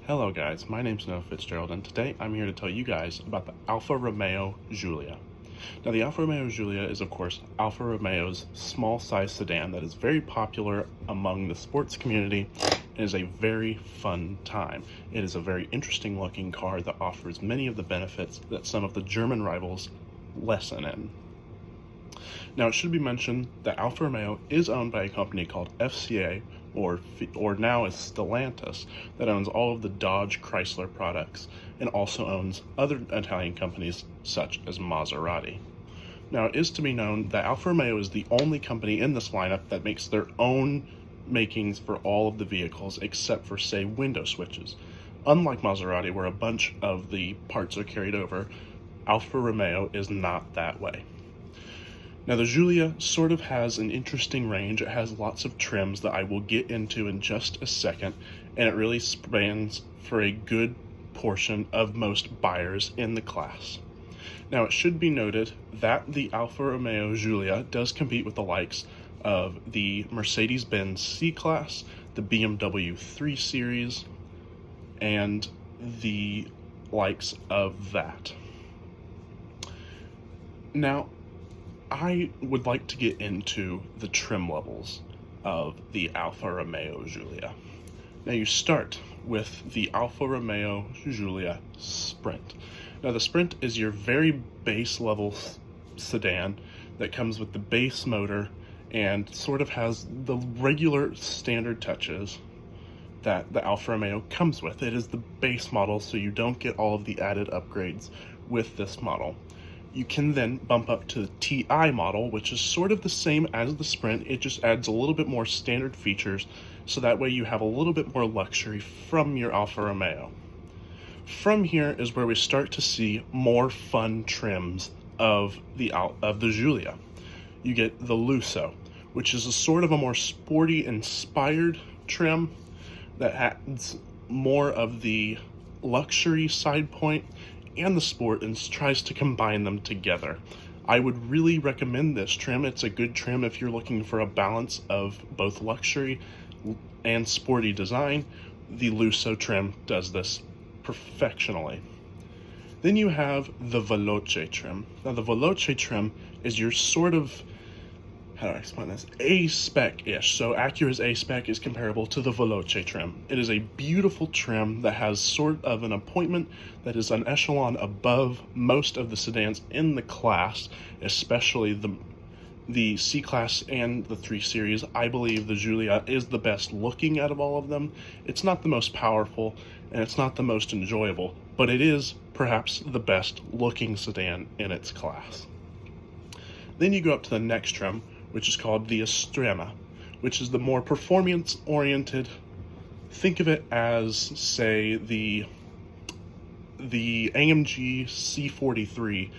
Hello guys, my name's Noah Fitzgerald, and today I'm here to tell you guys about the Alfa Romeo Giulia. Now the Alfa Romeo Giulia is of course Alfa Romeo's small size sedan that is very popular among the sports community and is a very fun time. It is a very interesting looking car that offers many of the benefits that some of the German rivals lessen in. Now it should be mentioned that Alfa Romeo is owned by a company called FCA, or now is Stellantis, that owns all of the Dodge Chrysler products and also owns other Italian companies such as Maserati. Now it is to be known that Alfa Romeo is the only company in this lineup that makes their own makings for all of the vehicles except for, say, window switches. Unlike Maserati, where a bunch of the parts are carried over, Alfa Romeo is not that way. Now the Giulia sort of has an interesting range. It has lots of trims that I will get into in just a second, and it really spans for a good portion of most buyers in the class. Now it should be noted that the Alfa Romeo Giulia does compete with the likes of the Mercedes-Benz C-Class, the BMW 3 Series, and the likes of that. Now, I would like to get into the trim levels of the Alfa Romeo Giulia. Now you start with the Alfa Romeo Giulia Sprint. Now the Sprint is your very base level sedan that comes with the base motor and sort of has the regular standard touches that the Alfa Romeo comes with. It is the base model, so you don't get all of the added upgrades with this model. You can then bump up to the TI model, which is sort of the same as the Sprint. It just adds a little bit more standard features, so that way you have a little bit more luxury from your Alfa Romeo. From here is where we start to see more fun trims of the Giulia. You get the Lusso, which is a sort of a more sporty inspired trim that adds more of the luxury side point and the sport and tries to combine them together. I would really recommend this trim. It's a good trim if you're looking for a balance of both luxury and sporty design. The Lusso trim does this perfectionally. Then you have the Veloce trim. Now the Veloce trim is your sort of, how do I explain this? A-spec-ish. So Acura's A-spec is comparable to the Veloce trim. It is a beautiful trim that has sort of an appointment that is an echelon above most of the sedans in the class, especially the C-Class and the 3 Series. I believe the Giulia is the best looking out of all of them. It's not the most powerful, and it's not the most enjoyable, but it is perhaps the best looking sedan in its class. Then you go up to the next trim, which is called the Estrema, which is the more performance-oriented. Think of it as, say, the AMG C43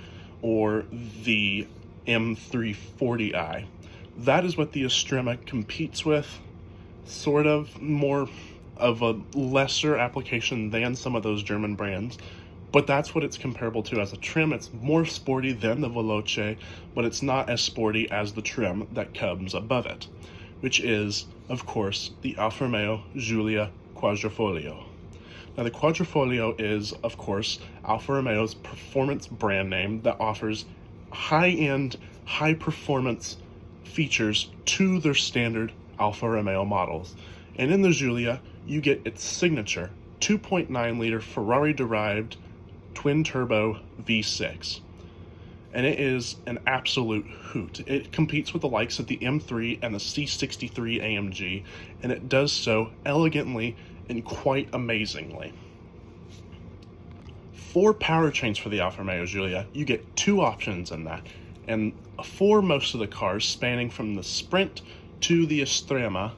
or the M340i. That is what the Estrema competes with, sort of more of a lesser application than some of those German brands. But that's what it's comparable to as a trim. It's more sporty than the Veloce, but it's not as sporty as the trim that comes above it, which is, of course, the Alfa Romeo Giulia Quadrifoglio. Now the Quadrifoglio is, of course, Alfa Romeo's performance brand name that offers high-end, high-performance features to their standard Alfa Romeo models. And in the Giulia, you get its signature 2.9-liter Ferrari-derived twin-turbo V6, and it is an absolute hoot. It competes with the likes of the M3 and the C63 AMG, and it does so elegantly and quite amazingly. For powertrains for the Alfa Romeo Giulia, you get two options in that, and for most of the cars spanning from the Sprint to the Estrema,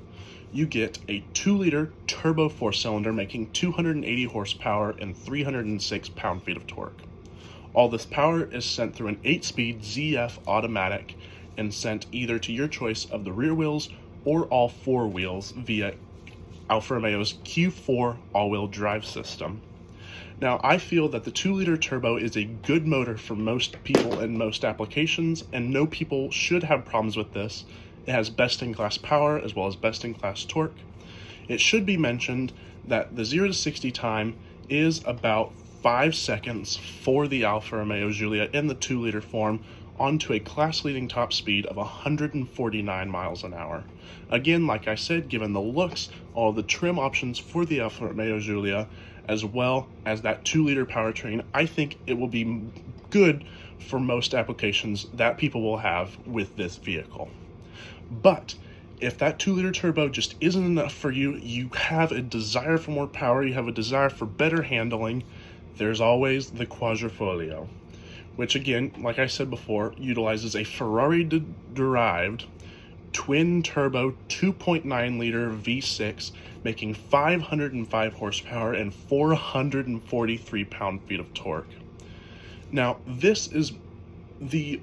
you get a 2-liter turbo 4-cylinder making 280 horsepower and 306 pound-feet of torque. All this power is sent through an 8-speed ZF automatic and sent either to your choice of the rear wheels or all 4 wheels via Alfa Romeo's Q4 all-wheel drive system. Now, I feel that the 2-liter turbo is a good motor for most people in most applications, and no people should have problems with this. It has best-in-class power as well as best-in-class torque. It should be mentioned that the 0 to 60 time is about 5 seconds for the Alfa Romeo Giulia in the 2-liter form, onto a class-leading top speed of 149 miles an hour. Again, like I said, given the looks, all the trim options for the Alfa Romeo Giulia, as well as that 2-liter powertrain, I think it will be good for most applications that people will have with this vehicle. But if that 2-liter turbo just isn't enough for you, you have a desire for more power, you have a desire for better handling, there's always the Quadrifoglio, which again, like I said before, utilizes a Ferrari-derived twin-turbo 2.9-liter V6, making 505 horsepower and 443 pound-feet of torque. Now, this is the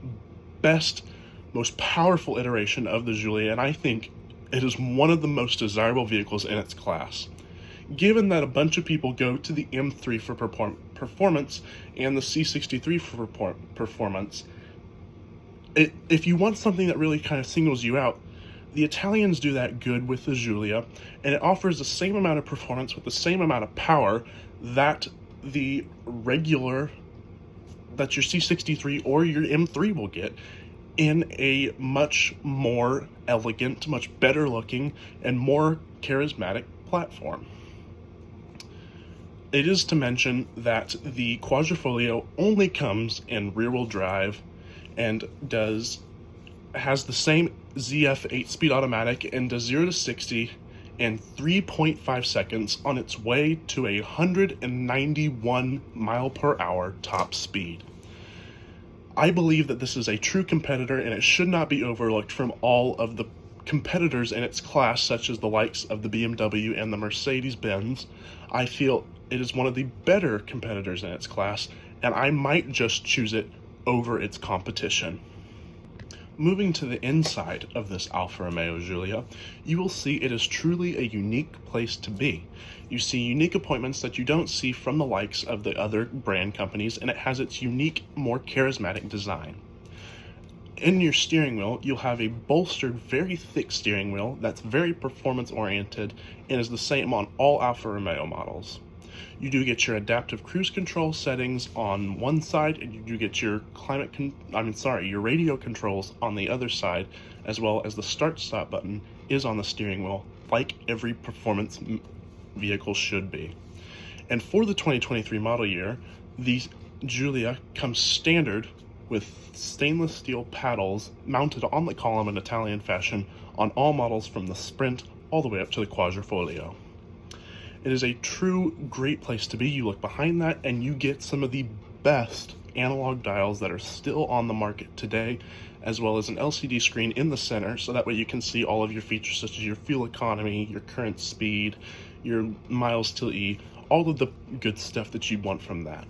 best, most powerful iteration of the Giulia, and I think it is one of the most desirable vehicles in its class. Given that a bunch of people go to the M3 for performance and the C63 for performance, if you want something that really kind of singles you out, the Italians do that good with the Giulia, and it offers the same amount of performance with the same amount of power that the regular, that your C63 or your M3 will get, in a much more elegant, much better looking, and more charismatic platform. It is to mention that the Quadrifoglio only comes in rear-wheel drive and has the same ZF 8-speed automatic and does 0 to 60 in 3.5 seconds on its way to a 191 mile per hour top speed. I believe that this is a true competitor, and it should not be overlooked from all of the competitors in its class, such as the likes of the BMW and the Mercedes-Benz. I feel it is one of the better competitors in its class, and I might just choose it over its competition. Moving to the inside of this Alfa Romeo Giulia, you will see it is truly a unique place to be. You see unique appointments that you don't see from the likes of the other brand companies, and it has its unique, more charismatic design. In your steering wheel, you'll have a bolstered, very thick steering wheel that's very performance-oriented and is the same on all Alfa Romeo models. You do get your adaptive cruise control settings on one side, and you do get your your radio controls on the other side, as well as the start-stop button is on the steering wheel, like every performance vehicle should be. And for the 2023 model year, the Giulia comes standard with stainless steel paddles mounted on the column in Italian fashion on all models from the Sprint all the way up to the Quadrifoglio. It is a true great place to be. You look behind that and you get some of the best analog dials that are still on the market today, as well as an LCD screen in the center, so that way you can see all of your features such as your fuel economy, your current speed, your miles to E, all of the good stuff that you want from that.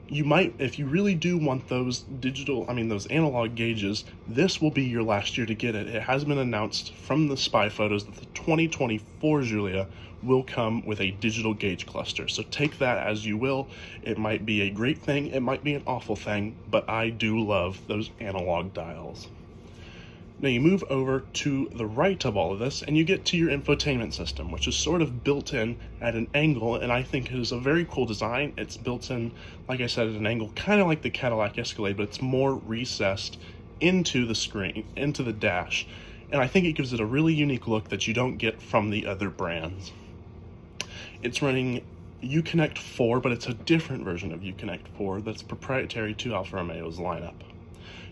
You might, if you really do want those those analog gauges, this will be your last year to get it. It has been announced from the spy photos that the 2024 Giulia will come with a digital gauge cluster. So take that as you will. It might be a great thing, it might be an awful thing, but I do love those analog dials. Now you move over to the right of all of this and you get to your infotainment system, which is sort of built in at an angle, and I think it is a very cool design. It's built in, like I said, at an angle, kind of like the Cadillac Escalade, but it's more recessed into the screen, into the dash, and I think it gives it a really unique look that you don't get from the other brands. It's running Uconnect 4, but it's a different version of Uconnect 4 that's proprietary to Alfa Romeo's lineup.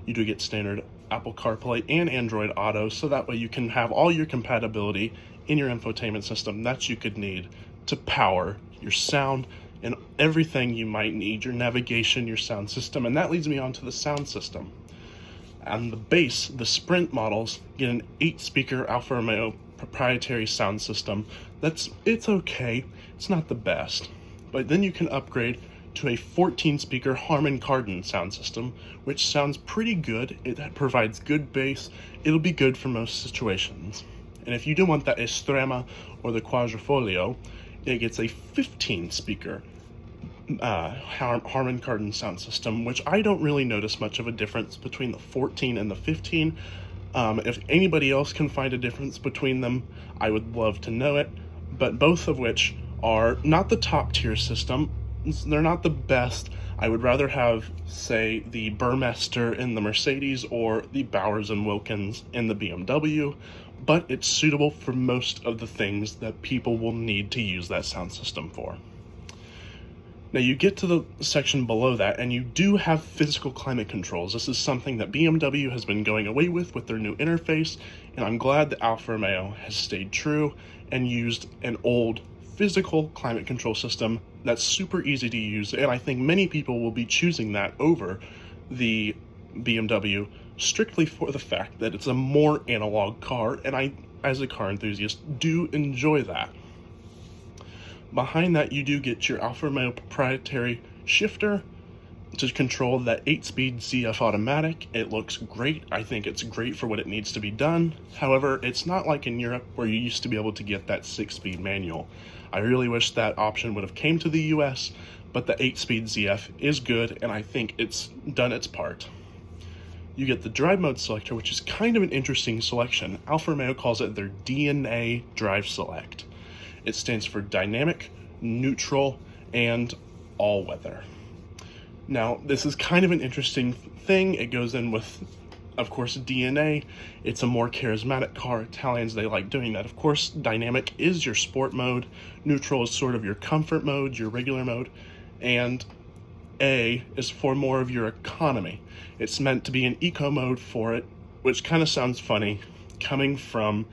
You do get standard Apple CarPlay and Android Auto, so that way you can have all your compatibility in your infotainment system that you could need to power your sound and everything you might need, your navigation, your sound system. And that leads me on to the sound system. On the base, the Sprint models get an 8-speaker Alfa Romeo proprietary sound system. It's okay, it's not the best, but then you can upgrade to a 14-speaker Harman Kardon sound system, which sounds pretty good. It provides good bass. It'll be good for most situations. And if you do want that Estrema or the Quadrifoglio, it gets a 15-speaker Harman Kardon sound system, which I don't really notice much of a difference between the 14 and the 15. If anybody else can find a difference between them, I would love to know it, but both of which are not the top tier system. They're not the best. I would rather have, say, the Burmester in the Mercedes or the Bowers and Wilkins in the BMW, but it's suitable for most of the things that people will need to use that sound system for. Now you get to the section below that, and you do have physical climate controls. This is something that BMW has been going away with their new interface, and I'm glad that Alfa Romeo has stayed true and used an old physical climate control system that's super easy to use, and I think many people will be choosing that over the BMW strictly for the fact that it's a more analog car, and I, as a car enthusiast, do enjoy that. Behind that, you do get your Alfa Romeo proprietary shifter to control that 8-speed ZF automatic. It looks great. I think it's great for what it needs to be done. However, it's not like in Europe where you used to be able to get that 6-speed manual. I really wish that option would have came to the US, but the 8-speed ZF is good, and I think it's done its part. You get the drive mode selector, which is kind of an interesting selection. Alfa Romeo calls it their DNA Drive Select. It stands for dynamic, neutral, and all-weather. Now, this is kind of an interesting thing. It goes in with, of course, DNA. It's a more charismatic car. Italians, they like doing that. Of course, dynamic is your sport mode. Neutral is sort of your comfort mode, your regular mode. And A is for more of your economy. It's meant to be an eco mode for it, which kind of sounds funny coming from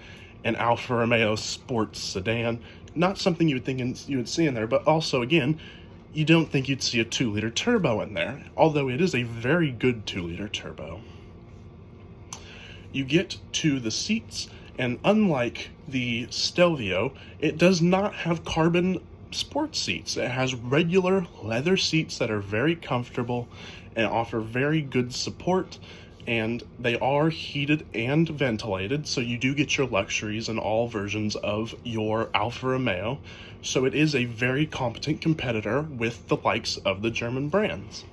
an Alfa Romeo sports sedan. Not something you would think you would see in there, but also, again, you don't think you'd see a 2-liter turbo in there, although it is a very good 2-liter turbo. You get to the seats, and unlike the Stelvio, it does not have carbon sports seats. It has regular leather seats that are very comfortable and offer very good support, and they are heated and ventilated, so you do get your luxuries in all versions of your Alfa Romeo, so it is a very competent competitor with the likes of the German brands.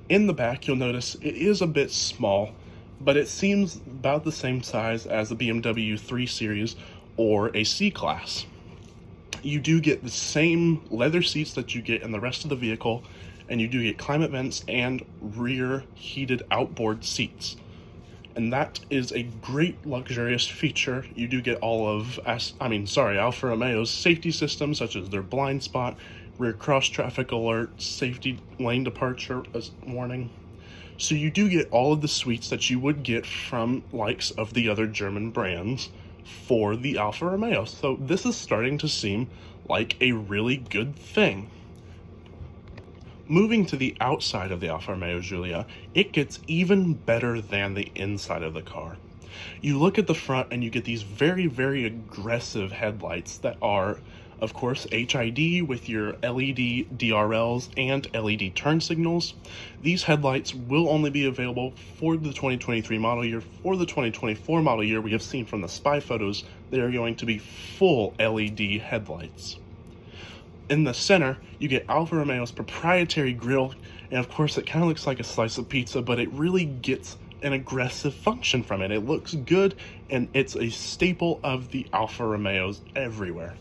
In the back, you'll notice it is a bit small, but it seems about the same size as the BMW 3 Series or a C-Class. You do get the same leather seats that you get in the rest of the vehicle, and you do get climate vents and rear heated outboard seats. And that is a great luxurious feature. You do get all of, Alfa Romeo's safety systems, such as their blind spot, rear cross traffic alert, safety lane departure warning. So you do get all of the suites that you would get from likes of the other German brands for the Alfa Romeo. So this is starting to seem like a really good thing. Moving to the outside of the Alfa Romeo Giulia, it gets even better than the inside of the car. You look at the front and you get these very, very aggressive headlights that are, of course, HID with your LED DRLs and LED turn signals. These headlights will only be available for the 2023 model year. For the 2024 model year, we have seen from the spy photos, they are going to be full LED headlights. In the center, you get Alfa Romeo's proprietary grille, and of course it kind of looks like a slice of pizza, but it really gets an aggressive function from it. It looks good, and it's a staple of the Alfa Romeos everywhere.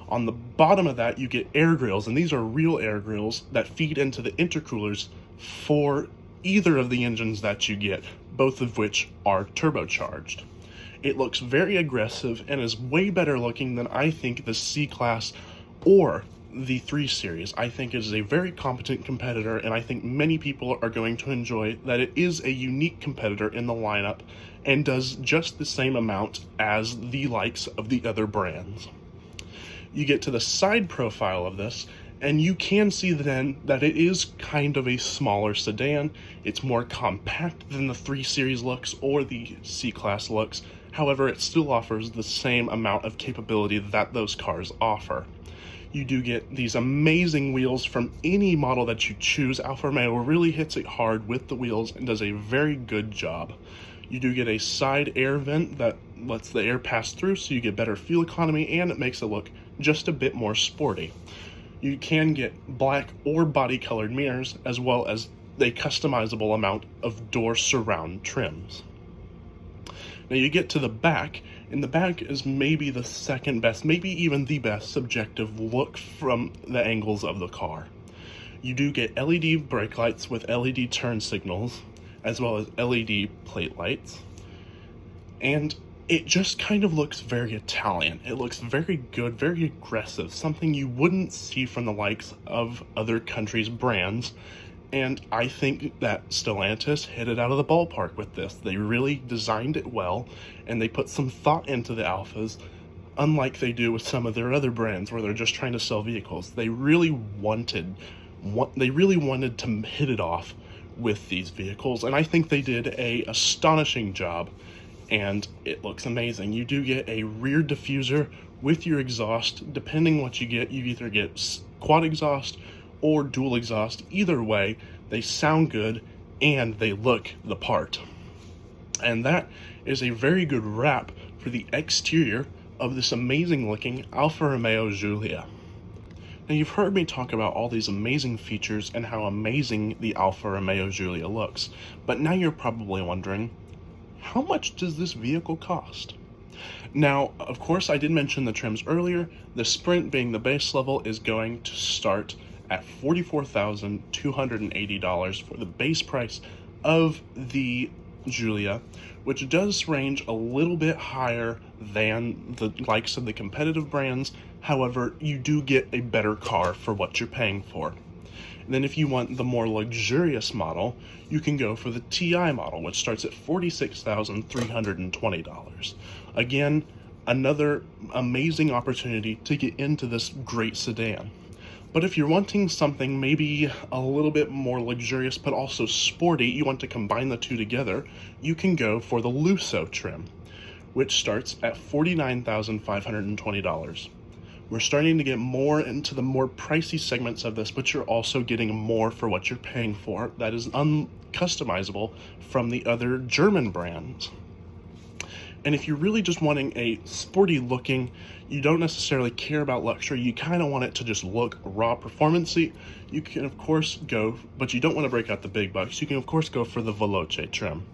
On the bottom of that, you get air grills, and these are real air grills that feed into the intercoolers for either of the engines that you get, both of which are turbocharged. It looks very aggressive and is way better looking than I think the C-Class or the 3 Series. I think it is a very competent competitor, and I think many people are going to enjoy that it is a unique competitor in the lineup and does just the same amount as the likes of the other brands. You get to the side profile of this, and you can see then that it is kind of a smaller sedan. It's more compact than the 3 Series looks or the C-Class looks. However, it still offers the same amount of capability that those cars offer. You do get these amazing wheels from any model that you choose. Alfa Romeo really hits it hard with the wheels and does a very good job. You do get a side air vent that lets the air pass through, so you get better fuel economy, and it makes it look just a bit more sporty. You can get black or body colored mirrors, as well as a customizable amount of door surround trims. Now you get to the back, and the back is maybe the second best, maybe even the best subjective look from the angles of the car. You do get LED brake lights with LED turn signals, as well as LED plate lights. And it just kind of looks very Italian. It looks very good, very aggressive, something you wouldn't see from the likes of other countries' brands. And I think that Stellantis hit it out of the ballpark with this. They really designed it well, and they put some thought into the Alfas, unlike they do with some of their other brands where they're just trying to sell vehicles. They really wanted to hit it off with these vehicles, and I think they did a astonishing job, and it looks amazing. You do get a rear diffuser with your exhaust. Depending what you either get quad exhaust or dual exhaust. Either way, they sound good and they look the part. And that is a very good wrap for the exterior of this amazing looking Alfa Romeo Giulia. Now, you've heard me talk about all these amazing features and how amazing the Alfa Romeo Giulia looks, but now you're probably wondering, how much does this vehicle cost? Now, of course, I did mention the trims earlier. The Sprint, being the base level, is going to start at $44,280 for the base price of the Giulia, which does range a little bit higher than the likes of the competitive brands. However, you do get a better car for what you're paying for. And then if you want the more luxurious model, you can go for the TI model, which starts at $46,320. Again, another amazing opportunity to get into this great sedan. But if you're wanting something maybe a little bit more luxurious but also sporty, you want to combine the two together, you can go for the Lusso trim, which starts at $49,520. We're starting to get more into the more pricey segments of this, but you're also getting more for what you're paying for. That is uncustomizable from the other German brands. And if you're really just wanting a sporty looking, you don't necessarily care about luxury, you kind of want it to just look raw performance-y, you can of course go, but you don't want to break out the big bucks, you can of course go for the Veloce trim,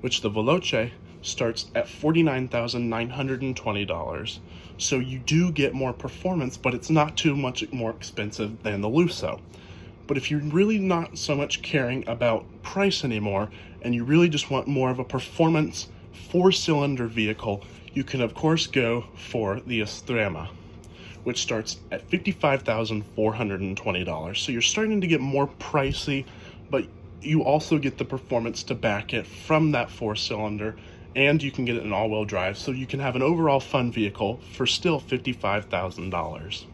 which the Veloce starts at $49,920. So you do get more performance, but it's not too much more expensive than the Lusso. But if you're really not so much caring about price anymore, and you really just want more of a performance 4-cylinder vehicle, you can of course go for the Estrema, which starts at $55,420. So you're starting to get more pricey, but you also get the performance to back it from that 4-cylinder, and you can get it in all-wheel drive, so you can have an overall fun vehicle for still $55,000.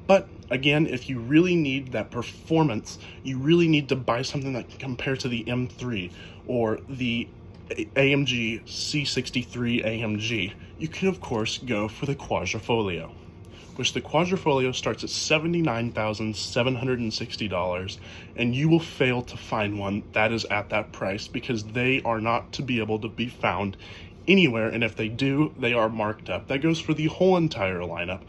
But again, if you really need that performance, you really need to buy something that can compare to the M3 or the AMG C63 AMG, you can of course go for the Quadrifoglio, which the Quadrifoglio starts at $79,760, and you will fail to find one that is at that price because they are not to be able to be found anywhere, and if they do, they are marked up. That goes for the whole entire lineup,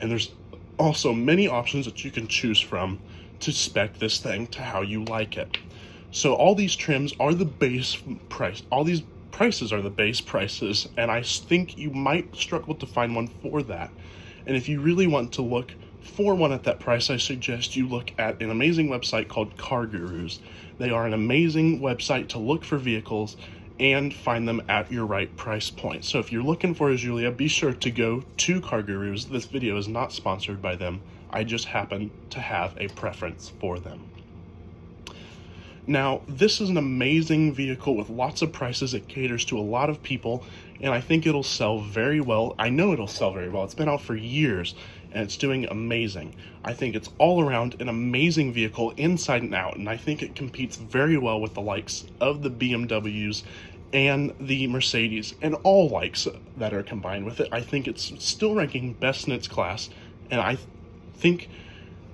and there's also many options that you can choose from to spec this thing to how you like it. So all these trims are the base price. All these prices are the base prices, and I think you might struggle to find one for that. And if you really want to look for one at that price, I suggest you look at an amazing website called Car Gurus. They are an amazing website to look for vehicles and find them at your right price point. So if you're looking for a Giulia, be sure to go to Car Gurus. This video is not sponsored by them. I just happen to have a preference for them. Now, this is an amazing vehicle with lots of prices. It caters to a lot of people, and I think it'll sell very well. I know it'll sell very well. It's been out for years, and it's doing amazing. I think it's all around an amazing vehicle inside and out, and I think it competes very well with the likes of the BMWs and the Mercedes and all likes that are combined with it. I think it's still ranking best in its class, and I think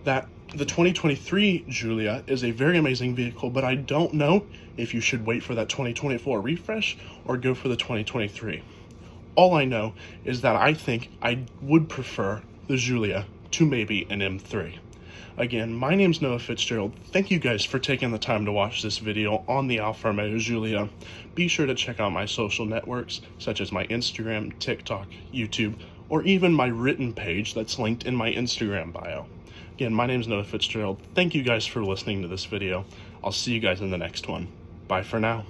that the 2023 Giulia is a very amazing vehicle, but I don't know if you should wait for that 2024 refresh or go for the 2023. All I know is that I think I would prefer the Giulia to maybe an M3. Again, my name's Noah Fitzgerald. Thank you guys for taking the time to watch this video on the Alfa Romeo Giulia. Be sure to check out my social networks, such as my Instagram, TikTok, YouTube, or even my written page that's linked in my Instagram bio. Again, my name's Noah Fitzgerald. Thank you guys for listening to this video. I'll see you guys in the next one. Bye for now.